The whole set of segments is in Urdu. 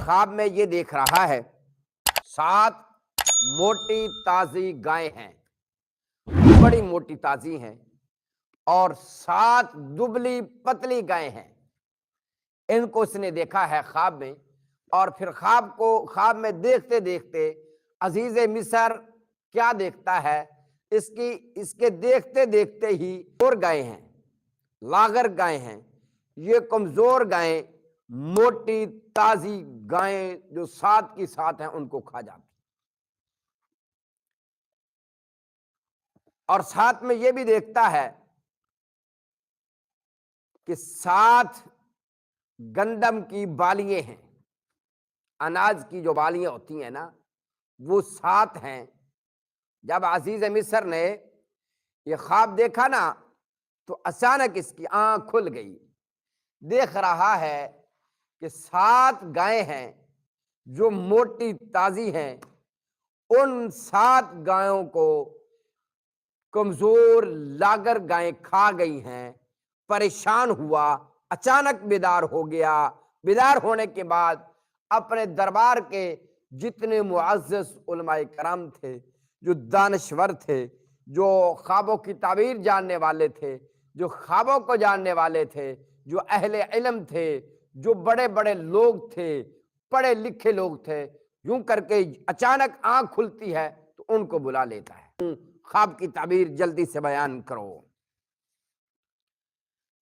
خواب میں یہ دیکھ رہا ہے 7 موٹی تازی گائیں ہیں، بڑی موٹی تازی ہیں، اور 7 دبلی پتلی گائیں ہیں۔ ان کو اس نے دیکھا ہے خواب میں، اور پھر خواب میں دیکھتے دیکھتے عزیز مصر کیا دیکھتا ہے، اس کے دیکھتے دیکھتے ہی اور گائیں ہیں، لاغر گائیں ہیں، یہ کمزور گائیں موٹی تازی گائیں جو 7 کی 7 ہیں ان کو کھا جاتی، اور ساتھ میں یہ بھی دیکھتا ہے کہ 7 گندم کی بالیاں ہیں، اناج کی جو بالیاں ہوتی ہیں نا وہ 7 ہیں۔ جب عزیز مصر نے یہ خواب دیکھا نا تو اچانک اس کی آنکھ کھل گئی، دیکھ رہا ہے کہ 7 گائیں ہیں جو موٹی تازی ہیں، ان 7 گایوں کو کمزور لاگر گائیں کھا گئی ہیں۔ پریشان ہوا، اچانک بیدار ہو گیا۔ بیدار ہونے کے بعد اپنے دربار کے جتنے معزز علماء کرام تھے، جو دانشور تھے، جو خوابوں کی تعبیر جاننے والے تھے، جو خوابوں کو جاننے والے تھے، جو اہل علم تھے، جو بڑے بڑے لوگ تھے، پڑھے لکھے لوگ تھے، یوں کر کے اچانک آنکھ کھلتی ہے تو ان کو بلا لیتا ہے، خواب کی تعبیر جلدی سے بیان کرو۔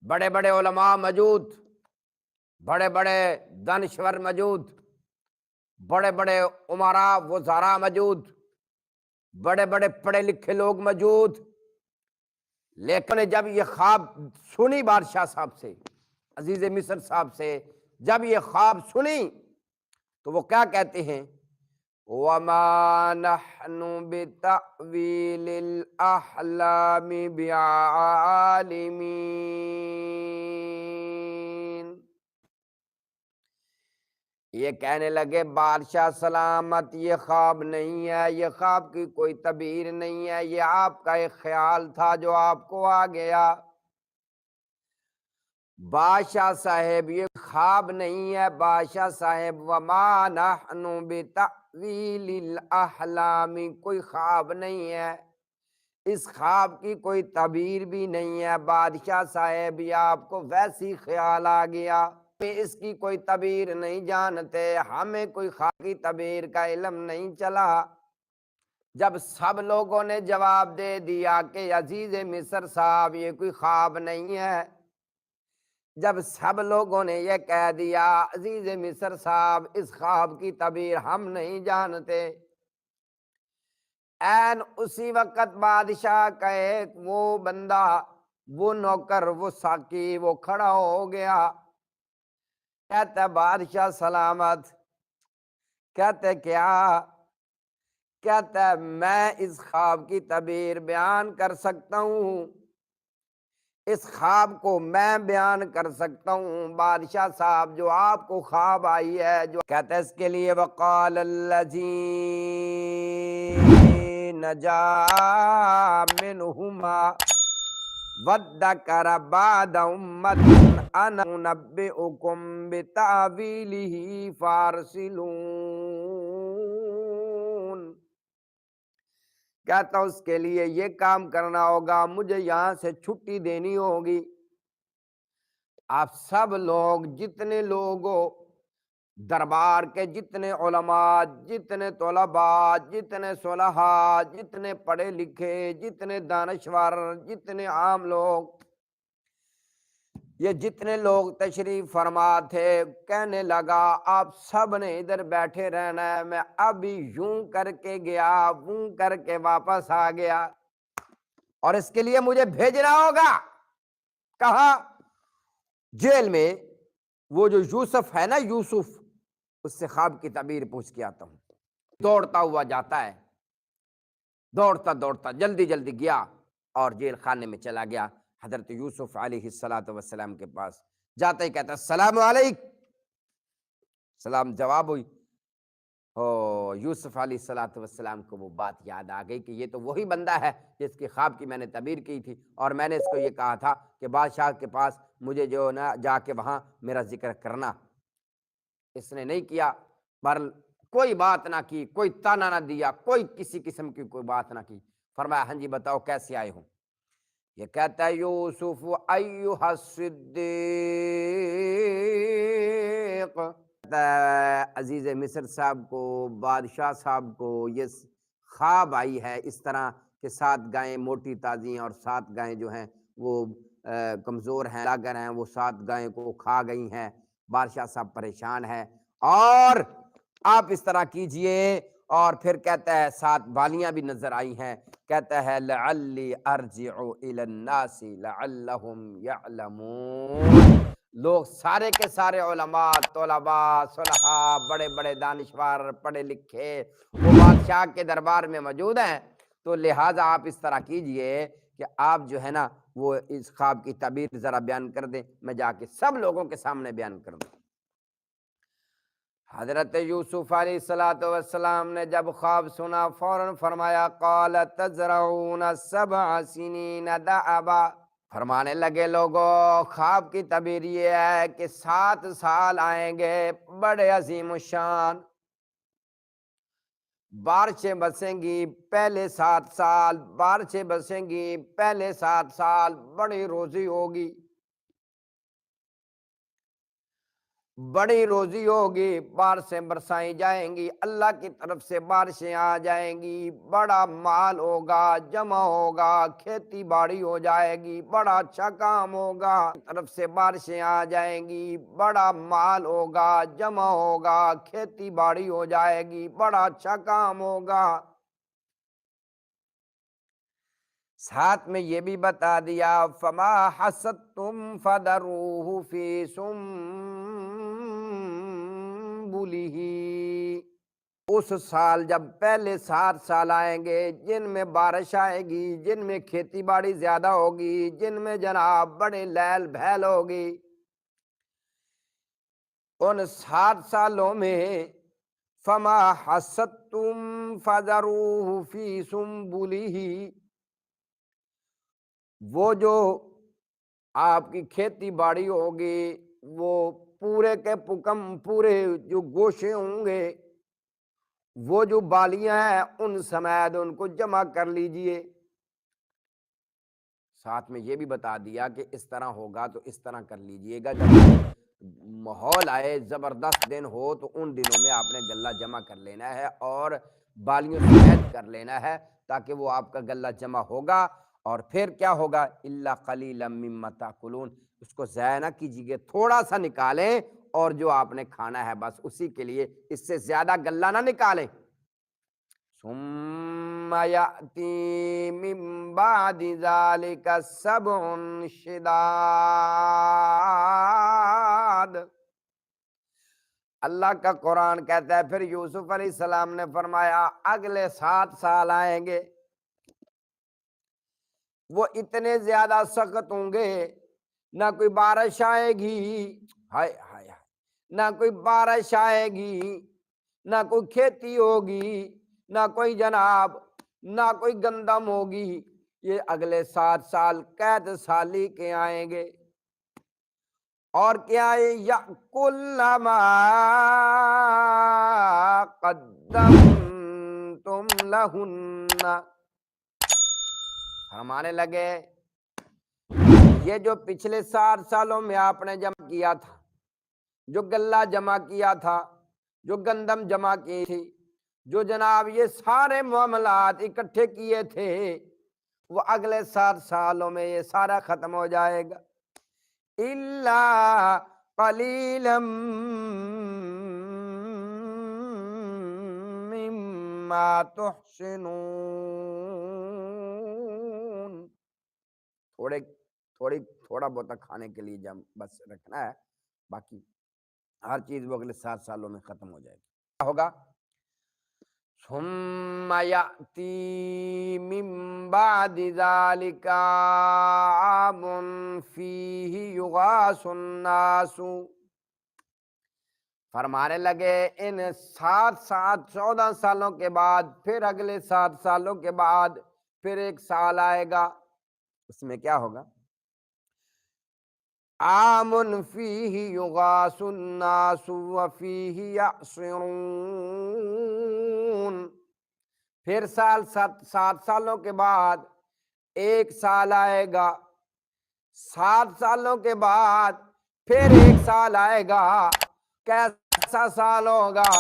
بڑے بڑے علماء موجود، بڑے بڑے دانشور موجود، بڑے بڑے امراء وزراء موجود، بڑے بڑے پڑھے لکھے لوگ موجود، لیکن جب یہ خواب سنی بادشاہ صاحب سے، عزیز مصر صاحب سے جب یہ خواب سنی تو وہ کیا کہتے ہیں؟ وَمَا نَحْنُ بِتَأْوِيلِ الْأَحْلَامِ بِعَالِمِينَ۔ یہ کہنے لگے بادشاہ سلامت، یہ خواب نہیں ہے، یہ خواب کی کوئی تعبیر نہیں ہے، یہ آپ کا ایک خیال تھا جو آپ کو آ گیا۔ بادشاہ صاحب یہ خواب نہیں ہے، بادشاہ صاحب وَمَا نَحْنُ بِتَأْوِيلِ الْأَحْلَامِ، کوئی خواب نہیں ہے، اس خواب کی کوئی تعبیر بھی نہیں ہے بادشاہ صاحب، یہ آپ کو ویسی خیال آ گیا، ہمیں اس کی کوئی تعبیر نہیں جانتے، ہمیں کوئی خواب کی تعبیر کا علم نہیں چلا۔ جب سب لوگوں نے جواب دے دیا کہ عزیز مصر صاحب یہ کوئی خواب نہیں ہے، جب سب لوگوں نے یہ کہہ دیا عزیز مصر صاحب اس خواب کی تعبیر ہم نہیں جانتے، این اسی وقت بادشاہ کا ایک وہ بندہ، وہ نوکر، وہ ساقی، وہ کھڑا ہو گیا، کہتا بادشاہ سلامت، کہتے کیا؟ کہتا ہے میں اس خواب کی تعبیر بیان کر سکتا ہوں، اس خواب کو میں بیان کر سکتا ہوں بادشاہ صاحب، جو آپ کو خواب آئی ہے، جو کہتا ہے اس کے لیے وقال الذی نجا منہما وادکر بعد امۃ انا انبئکم بتأویلہ فارسلون۔ کہتا اس کے لیے یہ کام کرنا ہوگا، مجھے یہاں سے چھٹی دینی ہوگی، آپ سب لوگ جتنے لوگ ہو، دربار کے جتنے علماء، جتنے طلباء، جتنے صلحاء، جتنے پڑھے لکھے، جتنے دانشور، جتنے عام لوگ، یہ جتنے لوگ تشریف فرما تھے، کہنے لگا آپ سب نے ادھر بیٹھے رہنا ہے، میں ابھی یوں کر کے گیا، ووں کر کے واپس آ گیا، اور اس کے لیے مجھے بھیجنا ہوگا کہاں؟ جیل میں۔ وہ جو یوسف ہے نا، یوسف، اس سے خواب کی تعبیر پوچھ کے آتا ہوں۔ دوڑتا ہوا جاتا ہے، دوڑتا دوڑتا جلدی جلدی گیا اور جیل خانے میں چلا گیا، حضرت یوسف علیہ السلام کے پاس جاتا ہی کہتا السلام علیکم، سلام جواب ہوئی۔ یوسف علیہ السلام کو وہ بات یاد آ گئی کہ یہ تو وہی بندہ ہے جس کی خواب کی میں نے تعبیر کی تھی، اور میں نے اس کو یہ کہا تھا کہ بادشاہ کے پاس مجھے جو نا جا کے وہاں میرا ذکر کرنا، اس نے نہیں کیا۔ پر کوئی بات نہ کی، کوئی تانا نہ دیا، کوئی کسی قسم کی کوئی بات نہ کی۔ فرمایا ہاں جی بتاؤ کیسے آئے ہوں؟ یہ کہتا ہے یوسف ایھا الصدیق، کہتا ہے عزیز مصر صاحب کو، بادشاہ صاحب کو یہ خواب آئی ہے اس طرح کہ 7 گائیں موٹی تازی ہیں اور 7 گائیں جو ہیں وہ کمزور ہیں، لاگر ہیں، وہ 7 گائیں کو کھا گئی ہیں۔ بادشاہ صاحب پریشان ہے اور آپ اس طرح کیجئے، اور پھر کہتا ہے 7 بالیاں بھی نظر آئی ہیں، کہتا ہے لعلی ارجع الی الناس لعلہم یعلمون۔ لوگ سارے کے سارے علماء، طلباء، صلحاء، بڑے بڑے دانشور، پڑھے لکھے وہ بادشاہ کے دربار میں موجود ہیں، تو لہٰذا آپ اس طرح کیجئے کہ آپ جو ہے نا وہ اس خواب کی تعبیر ذرا بیان کر دیں، میں جا کے سب لوگوں کے سامنے بیان کر دوں۔ حضرت یوسف علیہ السلام نے جب خواب سنا فوراً فرمایا قال تزرعون 7 سنین دأبا، فرمانے لگے لوگوں خواب کی تعبیر یہ ہے کہ 7 سال آئیں گے بڑے عظیم الشان، بارشیں برسیں گی پہلے 7 سال، بارشیں برسیں گی پہلے 7 سال، بڑی روزی ہوگی، بڑی روزی ہوگی، بارشیں برسائی جائیں گی، اللہ کی طرف سے بارشیں آ جائیں گی، بڑا مال ہوگا، جمع ہوگا، کھیتی باڑی ہو جائے گی، بڑا اچھا کام ہوگا، طرف سے بارشیں آ جائیں گی، بڑا مال ہوگا، جمع ہوگا، کھیتی باڑی ہو جائے گی، بڑا اچھا کام ہوگا۔ ساتھ میں یہ بھی بتا دیا فما حصدتم فذروہ فی سنبلہ، اس سال جب پہلے 7 سال آئیں گے جن میں بارش آئے گی، جن میں کھیتی باڑی زیادہ ہوگی، جن میں جناب بڑے لیل بھیل ہوگی، ان 7 سالوں میں فما حصدتم فذروہ فی سنبلہ، وہ جو آپ کی کھیتی باڑی ہوگی وہ پورے کے پورے جو گوشے ہوں گے، وہ جو بالیاں ہیں ان سمیت ان کو جمع کر لیجئے۔ ساتھ میں یہ بھی بتا دیا کہ اس طرح ہوگا تو اس طرح کر لیجئے گا، جب ماحول آئے زبردست دن ہو تو ان دنوں میں آپ نے غلہ جمع کر لینا ہے اور بالیوں سمیت کر لینا ہے، تاکہ وہ آپ کا غلہ جمع ہوگا، اور پھر کیا ہوگا الا قلیلا مما تاکلون، اس کو ضائع نہ کیجیے، تھوڑا سا نکالیں اور جو آپ نے کھانا ہے بس اسی کے لیے، اس سے زیادہ غلہ نہ نکالیں۔ ثم یأتی من بعد ذلك 7 شداد، اللہ کا قرآن کہتا ہے پھر یوسف علیہ السلام نے فرمایا اگلے 7 سال آئیں گے، وہ اتنے زیادہ سخت ہوں گے، نہ کوئی بارش آئے گی، ہائے ہائے، نہ کوئی بارش آئے گی، نہ کوئی کھیتی ہوگی، نہ کوئی جناب، نہ کوئی گندم ہوگی، یہ اگلے 7 سال قید سالی کے آئیں گے۔ اور کیا ہے یأکل ما قدمتم لہن، فرمانے لگے یہ جو پچھلے 7 سالوں میں آپ نے جمع کیا تھا، جو غلہ جمع کیا تھا، جو گندم جمع کی تھی، جو جناب یہ سارے معاملات اکٹھے کیے تھے، وہ اگلے 7 سالوں میں یہ سارا ختم ہو جائے گا، الا قلیلا مما تحسنون، تھوڑا بہت کھانے کے لیے بس رکھنا ہے، باقی ہر چیز وہ اگلے 7 سالوں میں ختم ہو جائے گی۔ کیا ہوگا ثم یأتی من بعد ذلك عام فیہ یغاث الناس، فرمانے لگے ان 14 سالوں کے بعد پھر اگلے 7 سالوں کے بعد پھر ایک سال آئے گا، اس میں کیا ہوگا عامٌ فیہ یغاث الناس وفیہ یعصرون۔ پھر سات سالوں کے بعد ایک سال آئے گا، 7 سالوں کے بعد پھر ایک سال آئے گا۔ کیسا سال ہوگا؟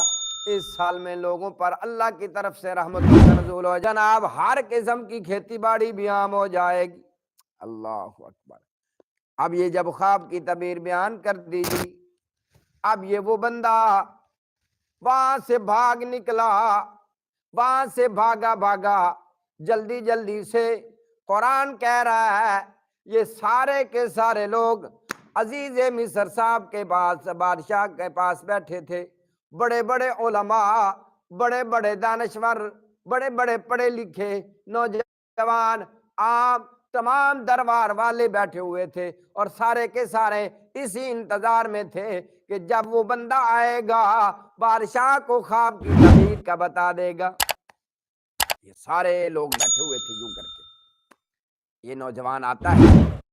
اس سال میں لوگوں پر اللہ کی طرف سے رحمت کا نزول ہو جناب، ہر قسم کی کھیتی باڑی بھی عام ہو جائے گی۔ اللہ اکبر۔ اب یہ جب خواب کی تعبیر بیان کر دی گئی، اب یہ وہ بندہ وہاں سے بھاگ نکلا، وہاں سے بھاگا جلدی جلدی سے۔ قرآن کہہ رہا ہے یہ سارے کے سارے لوگ عزیز مصر صاحب کے پاس، بادشاہ کے پاس بیٹھے تھے، بڑے بڑے علماء، بڑے بڑے دانشور، بڑے بڑے پڑھے لکھے نوجوان، عام تمام دربار والے بیٹھے ہوئے تھے، اور سارے کے سارے اسی انتظار میں تھے کہ جب وہ بندہ آئے گا بادشاہ کو خواب کی تعبیر کا بتا دے گا۔ یہ سارے لوگ بیٹھے ہوئے تھے یوں کر کے، یہ نوجوان آتا ہے